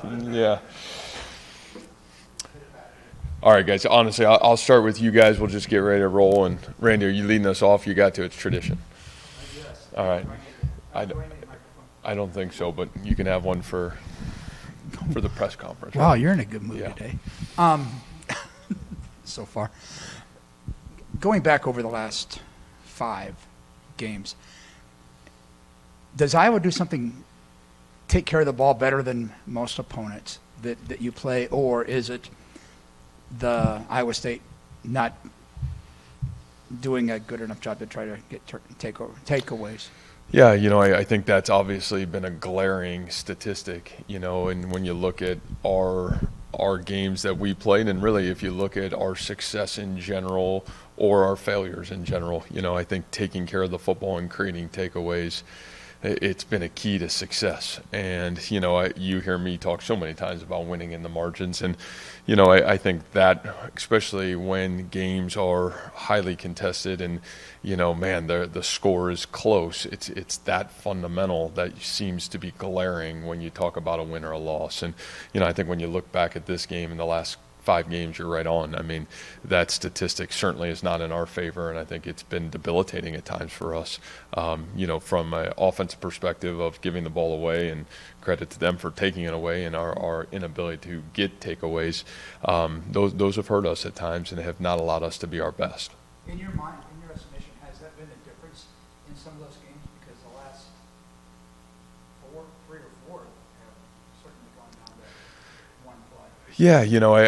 Yeah. All right, guys. Honestly, I'll start with you guys. We'll just get ready to roll. And Randy, are you leading us off? You got to. It's tradition. All right. I, d- I don't think so, but you can have one for the press conference. Wow, right? you're in a good mood Yeah. today. So far. Going back over the last 5 games, does Iowa do something, take care of the ball better than most opponents that you play, or is it the Iowa State not doing a good enough job to try to get takeaways? Yeah, I think that's obviously been a glaring statistic, and when you look at our games that we played, and really if you look at our success in general or our failures in general, I think taking care of the football and creating takeaways, it's been a key to success. And, you hear me talk so many times about winning in the margins. And, I think that, especially when games are highly contested and, man, the score is close, it's that fundamental that seems to be glaring when you talk about a win or a loss. And, I think when you look back at this game in the last 5 games, you're right on. I mean, that statistic certainly is not in our favor, and I think it's been debilitating at times for us. From an offensive perspective of giving the ball away, and credit to them for taking it away, and our inability to get takeaways, those have hurt us at times and have not allowed us to be our best. In your mind, in your estimation, has that been the difference in some of those games? Because the last 3 or 4 have certainly gone down to one play. Yeah,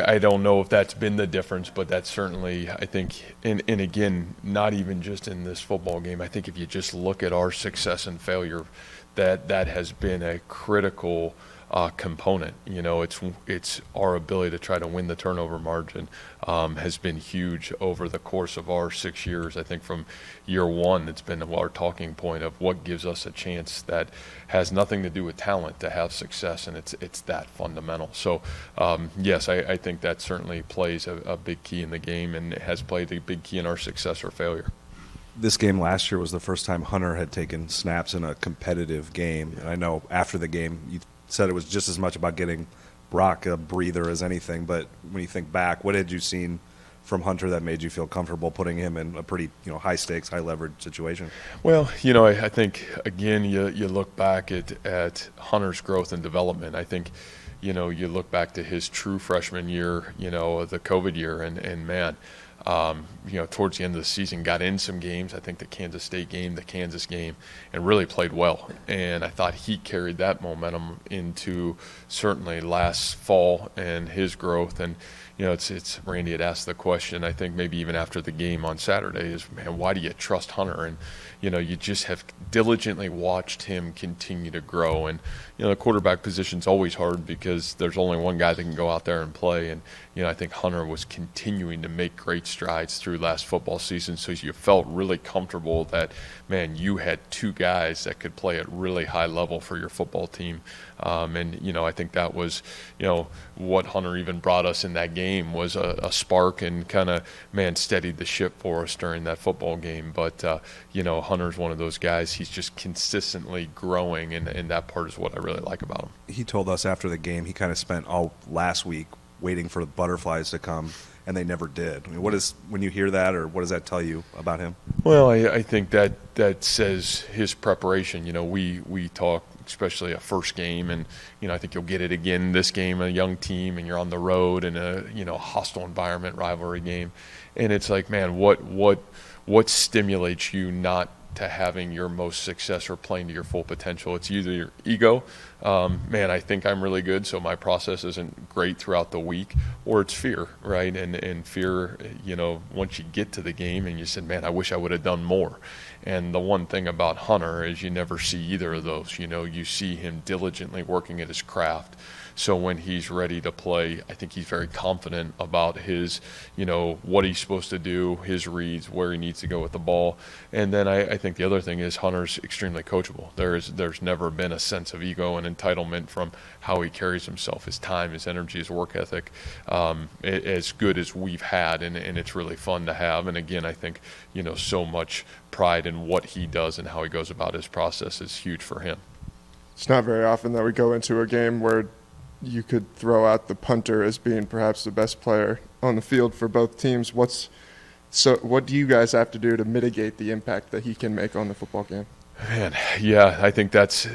I don't know if that's been the difference, but that's certainly, I think, and again, not even just in this football game. I think if you just look at our success and failure, that has been a critical component. It's our ability to try to win the turnover margin has been huge over the course of our 6 years. I think from year one, it's been our talking point of what gives us a chance that has nothing to do with talent to have success, and it's that fundamental. So, yes, I think that certainly plays a big key in the game, and it has played a big key in our success or failure. This game last year was the first time Hunter had taken snaps in a competitive game. And I know after the game you said it was just as much about getting Brock a breather as anything. But when you think back, what had you seen from Hunter that made you feel comfortable putting him in a pretty high stakes, high leverage situation? Well, I think, again, you look back at Hunter's growth and development. I think, you look back to his true freshman year, the COVID year, and man, towards the end of the season, got in some games. I think the Kansas State game, the Kansas game, and really played well. And I thought he carried that momentum into certainly last fall and his growth. And, it's Randy had asked the question, I think maybe even after the game on Saturday, is, man, why do you trust Hunter? And, you just have diligently watched him continue to grow. And, the quarterback position's always hard because there's only one guy that can go out there and play. And, I think Hunter was continuing to make great strides through last football season. So you felt really comfortable that, man, you had 2 guys that could play at really high level for your football team. And, I think that was, what Hunter even brought us in that game was a spark and kind of, man, steadied the ship for us during that football game. But, Hunter's one of those guys. He's just consistently growing, and that part is what I really like about him. He told us after the game he kind of spent all last week waiting for the butterflies to come, and they never did. I mean, when you hear that, or what does that tell you about him? Well, I think that says his preparation. We talk, especially a first game, and I think you'll get it again this game, a young team, and you're on the road in a hostile environment, rivalry game, and it's like, man, what stimulates you not to having your most success or playing to your full potential? It's either your ego, man, I think I'm really good, so my process isn't great throughout the week, or it's fear, right? And fear, once you get to the game and you said, man, I wish I would have done more. And the one thing about Hunter is you never see either of those. You see him diligently working at his craft. So when he's ready to play, I think he's very confident about his, what he's supposed to do, his reads, where he needs to go with the ball. And then I think the other thing is Hunter's extremely coachable. There's never been a sense of ego and entitlement from how he carries himself, his time, his energy, his work ethic, as good as we've had, and it's really fun to have. And again, I think, so much pride in what he does and how he goes about his process is huge for him. It's not very often that we go into a game where you could throw out the punter as being perhaps the best player on the field for both teams. What do you guys have to do to mitigate the impact that he can make on the football game? Man, yeah, I think that's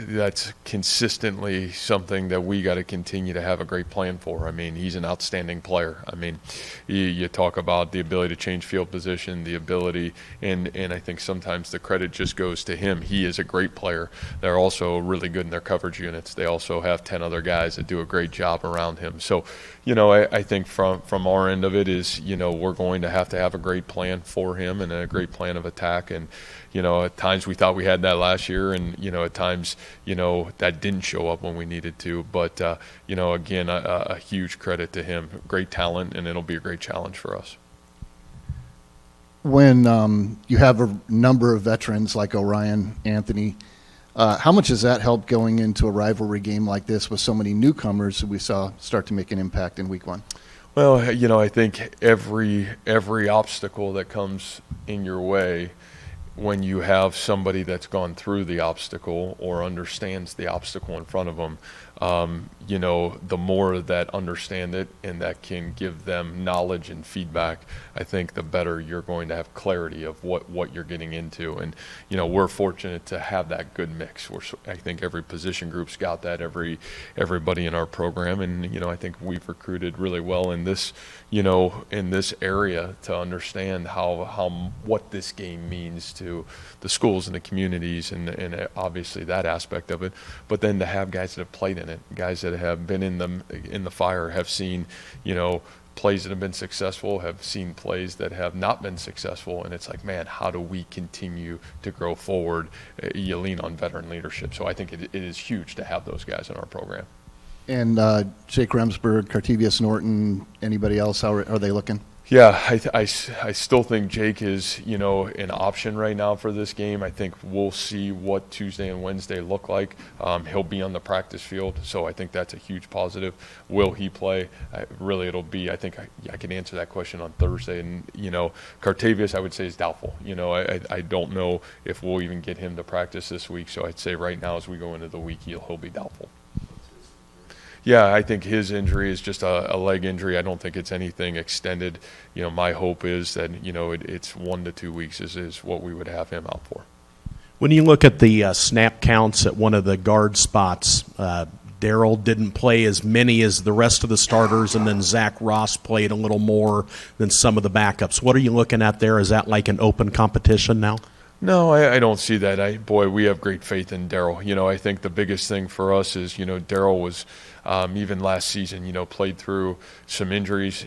consistently something that we got to continue to have a great plan for. I mean, he's an outstanding player. I mean, you talk about the ability to change field position, the ability, and I think sometimes the credit just goes to him. He is a great player. They're also really good in their coverage units. They also have 10 other guys that do a great job around him. So, I think from our end of it is, we're going to have a great plan for him and a great plan of attack. And, at times we thought we had that last year, and at times that didn't show up when we needed to. But again, a huge credit to him. Great talent, and it'll be a great challenge for us. When you have a number of veterans like Orion, Anthony, how much has that helped going into a rivalry game like this with so many newcomers that we saw start to make an impact in week one? Well, I think every obstacle that comes in your way, when you have somebody that's gone through the obstacle or understands the obstacle in front of them, the more that understand it and that can give them knowledge and feedback, I think the better you're going to have clarity of what you're getting into. And, we're fortunate to have that good mix. I think every position group's got that, everybody in our program. And, I think we've recruited really well in this, in this area to understand what this game means to the schools and the communities and obviously that aspect of it. But then to have guys that have played in it, guys that have been in the fire, have seen, plays that have been successful, have seen plays that have not been successful, and it's like, man, how do we continue to grow forward? You lean on veteran leadership. So I think it is huge to have those guys in our program. And Jake Remsburg, Cartevius Norton, anybody else, how are they looking? Yeah, I still think Jake is, an option right now for this game. I think we'll see what Tuesday and Wednesday look like. He'll be on the practice field, so I think that's a huge positive. Will he play? It'll be, I think I can answer that question on Thursday. And, Cartevius, I would say, is doubtful. I don't know if we'll even get him to practice this week, so I'd say right now as we go into the week, he'll be doubtful. Yeah, I think his injury is just a leg injury. I don't think it's anything extended. My hope is that, it's 1 to 2 weeks is what we would have him out for. When you look at the snap counts at one of the guard spots, Darryl didn't play as many as the rest of the starters, and then Zach Ross played a little more than some of the backups. What are you looking at there? Is that like an open competition now? No, I don't see that. We have great faith in Darryl. I think the biggest thing for us is, Darryl was even last season, played through some injuries,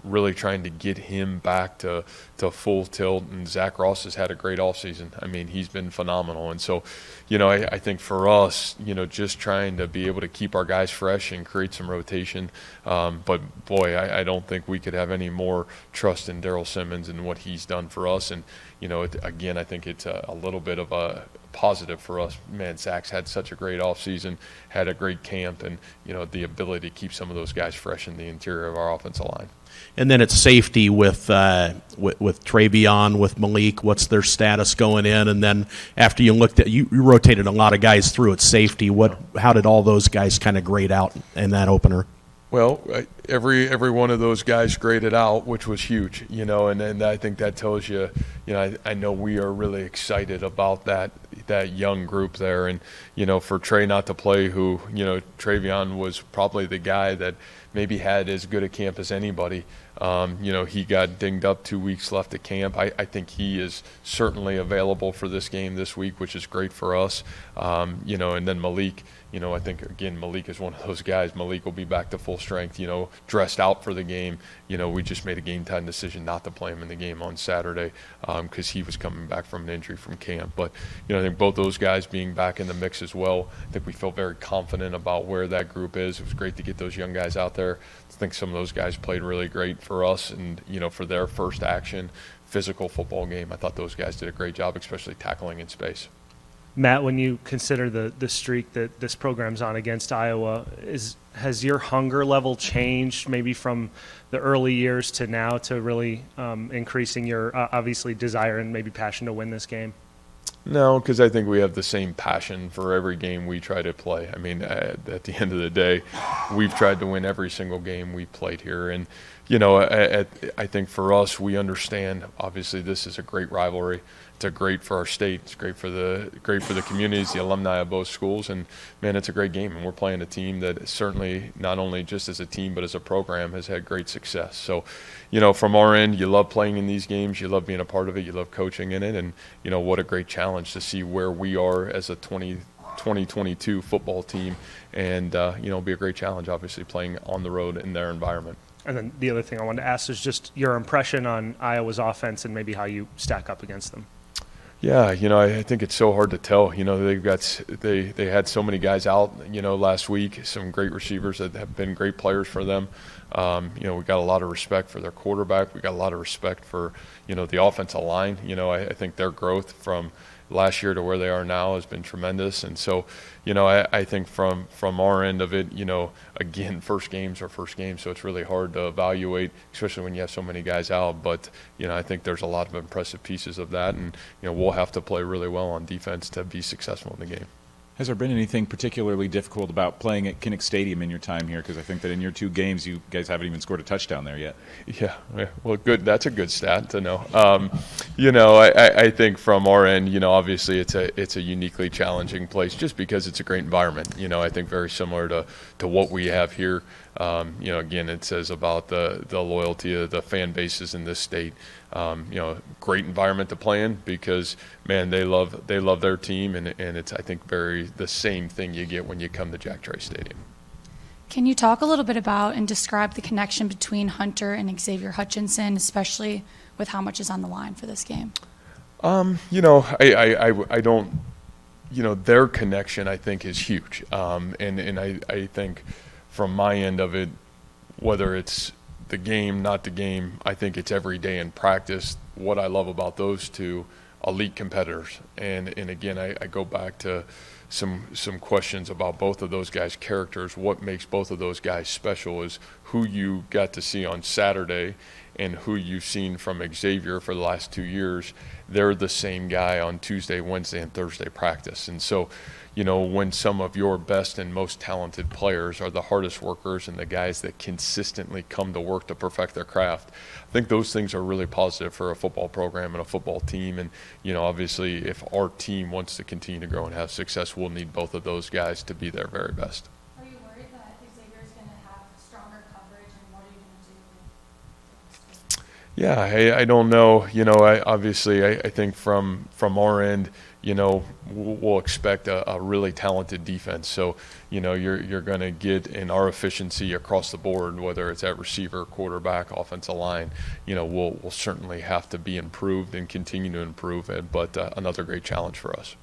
really trying to get him back to full tilt. And Zach Ross has had a great offseason. I mean, he's been phenomenal. And so, I think for us, just trying to be able to keep our guys fresh and create some rotation. But, boy, I don't think we could have any more trust in Darryl Simmons and what he's done for us. And, again, I think it's a little bit of a positive for us. Man, Zach's had such a great offseason, had a great camp, and, the ability to keep some of those guys fresh in the interior of our offensive line. And then it's safety with Travion, with Malik. What's their status going in? And then after you looked at you rotated a lot of guys through at safety. How did all those guys kind of grade out in that opener? Well, every one of those guys graded out, which was huge, and I think that tells you, I know we are really excited about that young group there. And, for Trey not to play, who, Travion was probably the guy that maybe had as good a camp as anybody. He got dinged up 2 weeks left at camp. I think he is certainly available for this game this week, which is great for us. And then Malik, I think, again, Malik is one of those guys. Malik will be back to full strength, dressed out for the game. We just made a game time decision not to play him in the game on Saturday because he was coming back from an injury from camp. But, I think both those guys being back in the mix as well, I think we feel very confident about where that group is. It was great to get those young guys out there. I think some of those guys played really great for us and, for their first action, physical football game. I thought those guys did a great job, especially tackling in space. Matt, when you consider the streak that this program's on against Iowa, has your hunger level changed maybe from the early years to now to really increasing your obviously desire and maybe passion to win this game? No, because I think we have the same passion for every game we try to play. I mean, at the end of the day, we've tried to win every single game we played here. And, I think for us, we understand, obviously, this is a great rivalry. It's great for our state. It's great for the communities, the alumni of both schools. And, man, it's a great game. And we're playing a team that certainly, not only just as a team, but as a program, has had great success. So, from our end, you love playing in these games. You love being a part of it. You love coaching in it. And, what a great challenge to see where we are as a 2022 football team. And, it'll be a great challenge, obviously, playing on the road in their environment. And then the other thing I wanted to ask is just your impression on Iowa's offense and maybe how you stack up against them. Yeah, I think it's so hard to tell. They had so many guys out, last week, some great receivers that have been great players for them. We got a lot of respect for their quarterback. We got a lot of respect for, the offensive line. I think their growth from last year to where they are now has been tremendous. And so, I think from our end of it, again, first games are first games, so it's really hard to evaluate, especially when you have so many guys out. But, I think there's a lot of impressive pieces of that, and, we'll have to play really well on defense to be successful in the game. Has there been anything particularly difficult about playing at Kinnick Stadium in your time here? Because I think that in your 2 games, you guys haven't even scored a touchdown there yet. Yeah, well, good. That's a good stat to know. I think from our end, obviously it's a uniquely challenging place just because it's a great environment. I think very similar to what we have here. Again, it says about the loyalty of the fan bases in this state. Great environment to play in because, man, they love their team, and it's, I think, very the same thing you get when you come to Jack Trice Stadium. Can you talk a little bit about and describe the connection between Hunter and Xavier Hutchinson, especially with how much is on the line for this game? I don't, their connection, I think, is huge. And I think from my end of it, whether it's the game, not the game, I think it's every day in practice. What I love about those two elite competitors. And again, I go back to some questions about both of those guys' characters. What makes both of those guys special is who you got to see on Saturday and who you've seen from Xavier for the last 2 years. They're the same guy on Tuesday, Wednesday, and Thursday practice. And so, when some of your best and most talented players are the hardest workers and the guys that consistently come to work to perfect their craft, I think those things are really positive for a football program and a football team. And, obviously, if our team wants to continue to grow and have success, we'll need both of those guys to be their very best. Are you worried that Xavier is going to have stronger coverage, and what are you going to do? Yeah, I don't know. I think from our end, we'll expect a really talented defense. So, you're going to get in our efficiency across the board, whether it's at receiver, quarterback, offensive line. We'll certainly have to be improved and continue to improve it, but another great challenge for us.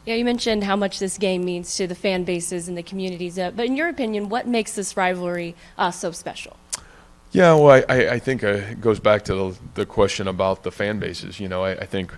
Yeah, you mentioned how much this game means to the fan bases and the communities. But in your opinion, what makes this rivalry so special? Yeah, well, I think it goes back to the question about the fan bases. I think,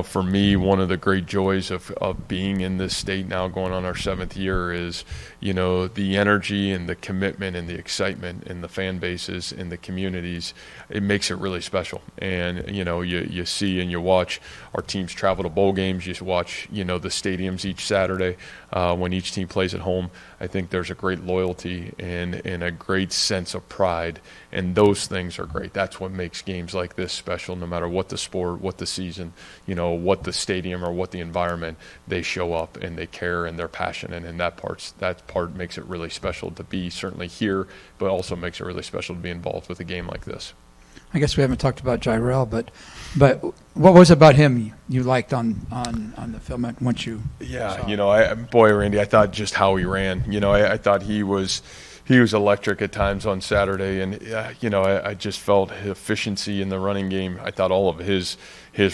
for me, one of the great joys of being in this state now going on our 7th year is, the energy and the commitment and the excitement in the fan bases in the communities. It makes it really special. And, you see and you watch our teams travel to bowl games. You watch, the stadiums each Saturday when each team plays at home. I think there's a great loyalty and a great sense of pride. And those things are great. That's what makes games like this special, no matter what the sport, what the season, what the stadium or what the environment. They show up and they care and they're passionate, and that part makes it really special to be certainly here, but also makes it really special to be involved with a game like this. I guess we haven't talked about Jirel, but what was it about him you liked on the film once you saw? Randy, I thought just how he ran. I thought he was electric at times on Saturday, and I just felt his efficiency in the running game. I thought all of his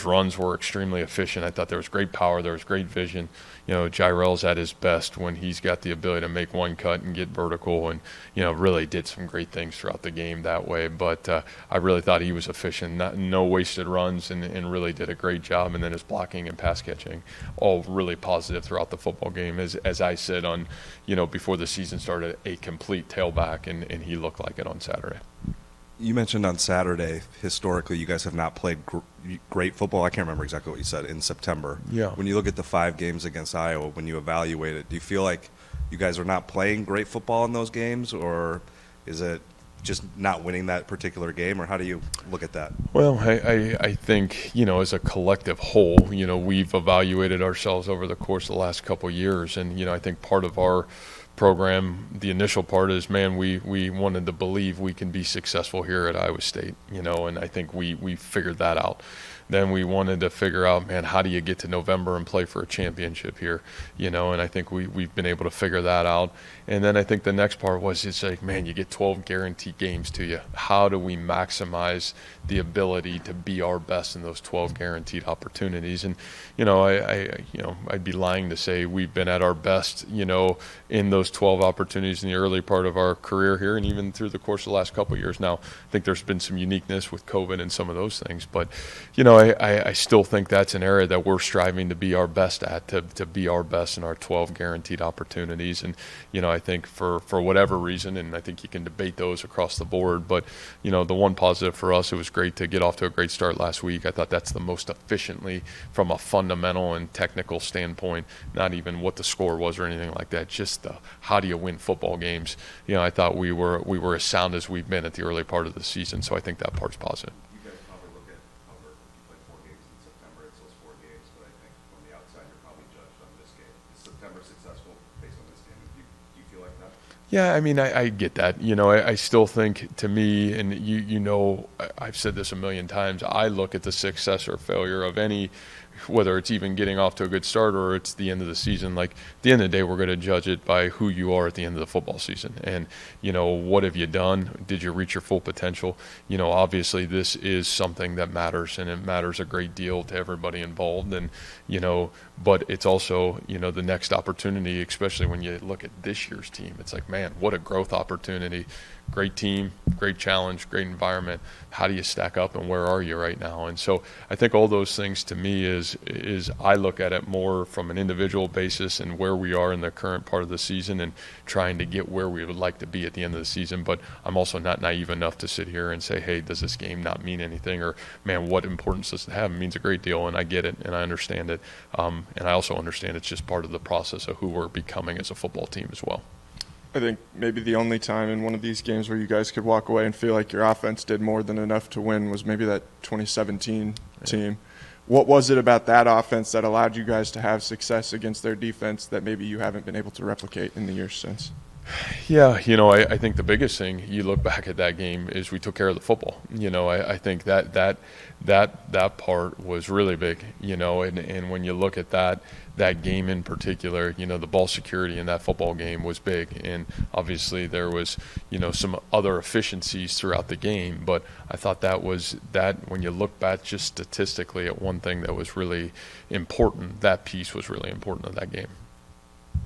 runs were extremely efficient. I thought there was great power, there was great vision. Jirel's at his best when he's got the ability to make one cut and get vertical, and really did some great things throughout the game that way. But I really thought he was efficient, no wasted runs, and really did a great job. And then his blocking and pass catching, all really positive throughout the football game. As I said on, before the season started, a complete tailback, and he looked like it on Saturday. You mentioned on Saturday, historically, you guys have not played great football. I can't remember exactly what you said in September. Yeah. When you look at the 5 games against Iowa, when you evaluate it, do you feel like you guys are not playing great football in those games, or is it just not winning that particular game, or how do you look at that? Well, I think, as a collective whole, we've evaluated ourselves over the course of the last couple of years. And, I think part of our program, the initial part is, man, we wanted to believe we can be successful here at Iowa State, and I think we figured that out. Then we wanted to figure out, man, how do you get to November and play for a championship here, and I think we've been able to figure that out. And then I think the next part was, it's like, man, you get 12 guaranteed games to you. How do we maximize the ability to be our best in those 12 guaranteed opportunities? And, I'd be lying to say we've been at our best, in those 12 opportunities in the early part of our career here, and even through the course of the last couple of years. Now, I think there's been some uniqueness with COVID and some of those things, but, I still think that's an area that we're striving to be our best at, to be our best in our 12 guaranteed opportunities. And, I think for whatever reason, and I think you can debate those across the board, but, the one positive for us, it was great to get off to a great start last week. I thought that's the most efficiently from a fundamental and technical standpoint, not even what the score was or anything like that, just how do you win football games. I thought we were as sound as we've been at the early part of the season, so I think that part's positive. You guys probably look at how you played 4 games in September. It's those 4 games, but I think from the outside, you're probably judged on this game. Is September successful based on this game? Do you feel like that? Yeah, I mean, I get that. I still think, to me, and I've said this a million times, I look at the success or failure of any, whether it's even getting off to a good start or it's the end of the season. Like, at the end of the day, we're going to judge it by who you are at the end of the football season. And, what have you done? Did you reach your full potential? Obviously this is something that matters, and it matters a great deal to everybody involved. And, but it's also, the next opportunity, especially when you look at this year's team, it's like, man, what a growth opportunity. Great team, great challenge, great environment. How do you stack up, and where are you right now? And so I think all those things, to me, is I look at it more from an individual basis and where we are in the current part of the season and trying to get where we would like to be at the end of the season. But I'm also not naive enough to sit here and say, hey, does this game not mean anything? Or, man, what importance does it have? It means a great deal, and I get it, and I understand it. And I also understand it's just part of the process of who we're becoming as a football team as well. I think maybe the only time in one of these games where you guys could walk away and feel like your offense did more than enough to win was maybe that 2017 team. What was it about that offense that allowed you guys to have success against their defense that maybe you haven't been able to replicate in the years since? Yeah, I think the biggest thing, you look back at that game, is we took care of the football. I think that part was really big, and when you look at that game in particular, the ball security in that football game was big. And obviously there was, some other efficiencies throughout the game, but I thought that when you look back just statistically at one thing that was really important, that piece was really important in that game.